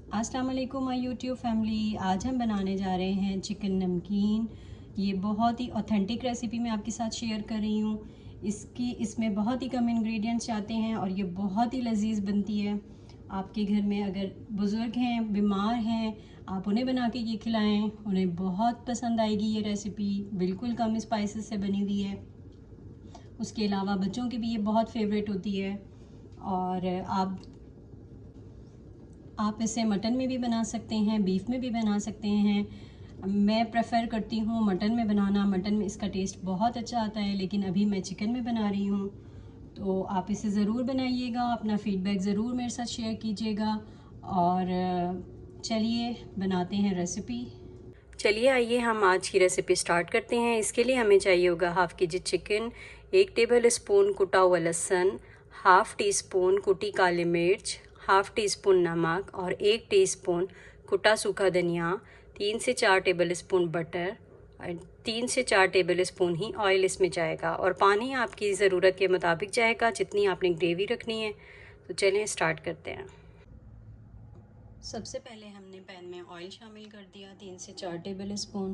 अस्सलाम वालेकुम my YouTube family. आज हम बनाने जा रहे हैं चिकन नमकीन। ये बहुत ही ऑथेंटिक रेसिपी मैं आपके साथ शेयर कर रही हूँ। इसमें बहुत ही कम इंग्रेडिएंट्स जाते हैं और ये बहुत ही लजीज बनती है। आपके घर में अगर बुज़ुर्ग हैं, बीमार हैं, आप उन्हें बना के ये खिलाएं, उन्हें बहुत पसंद आएगी ये रेसिपी। बिल्कुल कम स्पाइसेस से बनी हुई है। उसके अलावा बच्चों की भी ये बहुत फेवरेट होती है। और आप इसे मटन में भी बना सकते हैं, बीफ में भी बना सकते हैं। मैं प्रेफर करती हूँ मटन में बनाना। मटन में इसका टेस्ट बहुत अच्छा आता है, लेकिन अभी मैं चिकन में बना रही हूँ। तो आप इसे ज़रूर बनाइएगा, अपना फ़ीडबैक ज़रूर मेरे साथ शेयर कीजिएगा। और चलिए बनाते हैं रेसिपी। चलिए आइए हम आज की रेसिपी स्टार्ट करते हैं। इसके लिए हमें चाहिए होगा half KG chicken, 1 table spoon कुटा हुआ लहसुन, हाफ़ टी स्पून कुटी काली मिर्च, हाफ़ टी स्पून नमक और 1 टीस्पून कुटा सूखा धनिया, 3 से 4 टेबल स्पून बटर और 3 से 4 टेबल स्पून ही ऑयल इसमें जाएगा। और पानी आपकी ज़रूरत के मुताबिक जाएगा, जितनी आपने ग्रेवी रखनी है। तो चलिए स्टार्ट करते हैं। सबसे पहले हमने पैन में ऑयल शामिल कर दिया, 3 से 4 टेबल स्पून।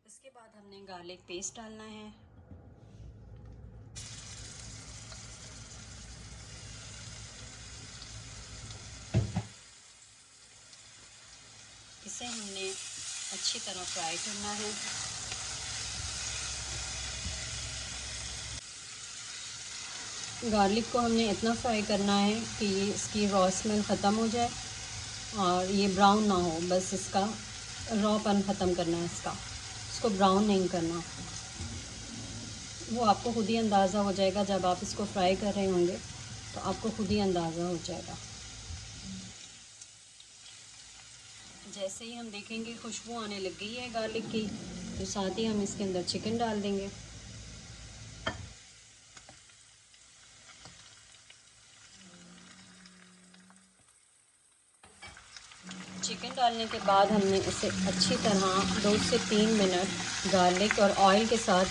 इसके बाद हमने गार्लिक पेस्ट डालना है। इसे हमने अच्छी तरह फ्राई करना है। गार्लिक को हमने इतना फ्राई करना है कि ये इसकी रॉ स्मेल ख़त्म हो जाए और ये ब्राउन ना हो। बस इसका रॉपन ख़त्म करना है इसको ब्राउन नहीं करना। वो आपको खुद ही अंदाज़ा हो जाएगा, जब आप इसको फ्राई कर रहे होंगे तो आपको खुद ही अंदाज़ा हो जाएगा। जैसे ही हम देखेंगे खुशबू आने लग गई है गार्लिक की, तो साथ ही हम इसके अंदर चिकन डाल देंगे। चिकन डालने के बाद हमने इसे अच्छी तरह 2 से 3 मिनट गार्लिक और ऑयल के साथ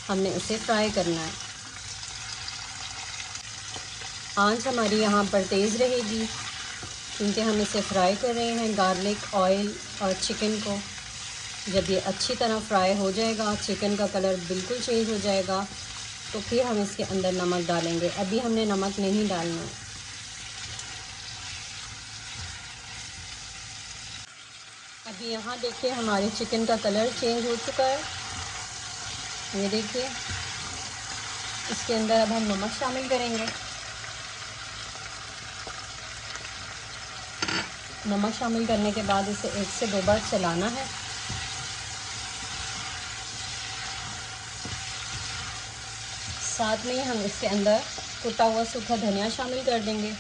हमने इसे फ्राई करना है। आंच हमारी यहाँ पर तेज़ रहेगी, क्योंकि हम इसे फ्राई कर रहे हैं गार्लिक, ऑयल और चिकन को। जब ये अच्छी तरह फ्राई हो जाएगा, चिकन का कलर बिल्कुल चेंज हो जाएगा, तो फिर हम इसके अंदर नमक डालेंगे। अभी हमने नमक नहीं डालना है। अभी यहाँ देखिए हमारे चिकन का कलर चेंज हो चुका है। ये देखिए, इसके अंदर अब हम नमक शामिल करेंगे। नमक शामिल करने के बाद इसे 1 से 2 बार चलाना है। साथ में ही हम इसके अंदर कुटा हुआ सूखा धनिया शामिल कर देंगे।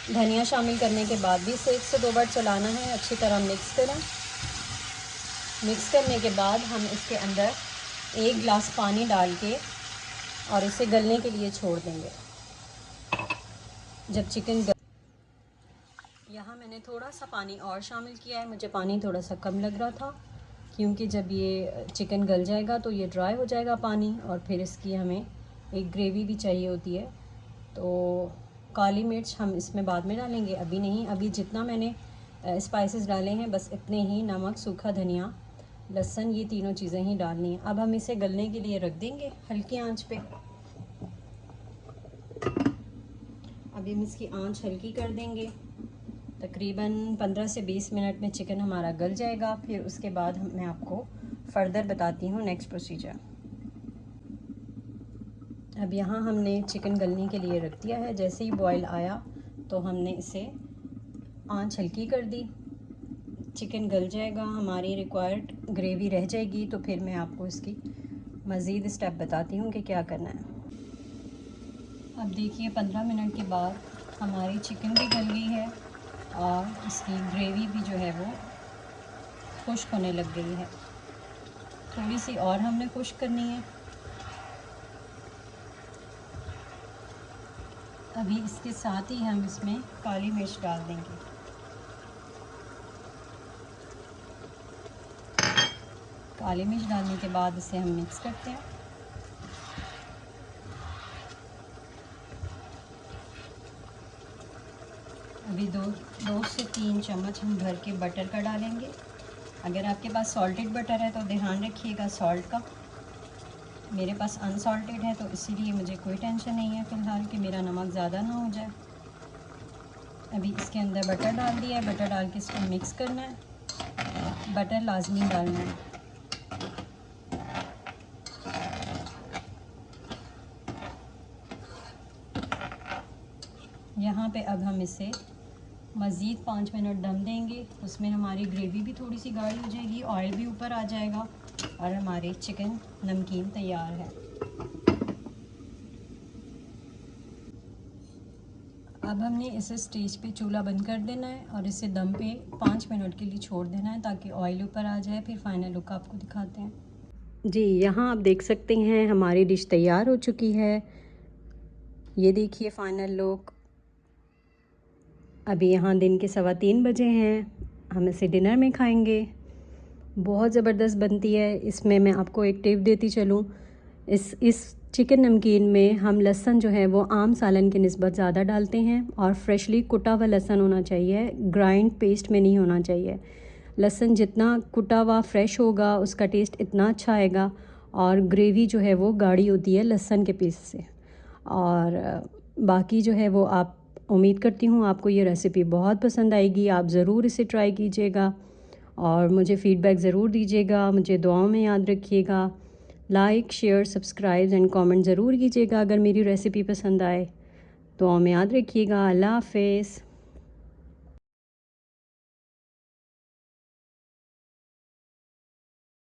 धनिया शामिल करने के बाद भी इसे 1 से 2 बार चलाना है। अच्छी तरह मिक्स करें। मिक्स करने के बाद हम इसके अंदर 1 गिलास पानी डाल के और इसे गलने के लिए छोड़ देंगे। जब चिकन यहाँ मैंने थोड़ा सा पानी और शामिल किया है। मुझे पानी थोड़ा सा कम लग रहा था, क्योंकि जब ये चिकन गल जाएगा तो ये ड्राई हो जाएगा पानी, और फिर इसकी हमें एक ग्रेवी भी चाहिए होती है। तो काली मिर्च हम इसमें बाद में डालेंगे, अभी नहीं। अभी जितना मैंने स्पाइसेस डाले हैं बस इतने ही, नमक, सूखा धनिया, लहसुन, ये तीनों चीज़ें ही डालनी हैं। अब हम इसे गलने के लिए रख देंगे हल्की आंच पे। अभी हम इसकी आंच हल्की कर देंगे। तकरीबन 15 से 20 मिनट में चिकन हमारा गल जाएगा। फिर उसके बाद मैं आपको फ़र्दर बताती हूँ नेक्स्ट प्रोसीजर। अब यहाँ हमने चिकन गलने के लिए रख दिया है। जैसे ही बॉयल आया तो हमने इसे आंच हल्की कर दी। चिकन गल जाएगा, हमारी रिक्वायर्ड ग्रेवी रह जाएगी, तो फिर मैं आपको इसकी मज़ीद स्टेप बताती हूँ कि क्या करना है। अब देखिए 15 मिनट के बाद हमारी चिकन भी गल गई है और इसकी ग्रेवी भी जो है वो खुश्क होने लग गई है। थोड़ी सी और हमने खुश्क करनी है। अभी इसके साथ ही हम इसमें काली मिर्च डाल देंगे। काली मिर्च डालने के बाद इसे हम मिक्स करते हैं। अभी दो से 3 चम्मच हम भर के बटर का डालेंगे। अगर आपके पास सॉल्टेड बटर है तो ध्यान रखिएगा सॉल्ट का। मेरे पास अनसॉल्टेड है तो इसीलिए मुझे कोई टेंशन नहीं है फ़िलहाल कि मेरा नमक ज़्यादा ना हो जाए। अभी इसके अंदर बटर डाल दिया है, बटर डाल के इसको मिक्स करना है। बटर लाजमी डालना है। यहाँ पे अब हम इसे मज़ीद 5 मिनट दम देंगे। उसमें हमारी ग्रेवी भी थोड़ी सी गाढ़ी हो जाएगी, ऑयल भी ऊपर आ जाएगा और हमारे चिकन नमकीन तैयार है। अब हमने इस स्टेज पे चूल्हा बंद कर देना है और इसे दम पे 5 मिनट के लिए छोड़ देना है ताकि ऑयल ऊपर आ जाए। फिर फाइनल लुक आपको दिखाते हैं। जी, यहाँ आप देख सकते हैं हमारी डिश तैयार हो चुकी है। ये देखिए फाइनल लुक। अभी यहाँ दिन के 3:15 बजे हैं। हम इसे डिनर में खाएंगे। बहुत ज़बरदस्त बनती है। इसमें मैं आपको एक टिप देती चलूँ, इस चिकन नमकीन में हम लहसुन जो है वो आम सालन के निस्बत ज़्यादा डालते हैं और फ्रेशली कुटा हुआ लहसुन होना चाहिए, ग्राइंड पेस्ट में नहीं होना चाहिए। लहसुन जितना कुटा हुआ फ्रेश होगा उसका टेस्ट इतना अच्छा आएगा और ग्रेवी जो है वो गाढ़ी होती है लहसुन के पीस से। और बाकी जो है वो आप उम्मीद करती हूँ आपको ये रेसिपी बहुत पसंद आएगी। आप ज़रूर इसे ट्राई कीजिएगा और मुझे फ़ीडबैक ज़रूर दीजिएगा। मुझे दुआओं में याद रखिएगा। Like, share, subscribe and comment ज़रूर कीजिएगा अगर मेरी रेसिपी पसंद आए। दुआओं में याद रखिएगा। अल्लाह हाफ़िज़।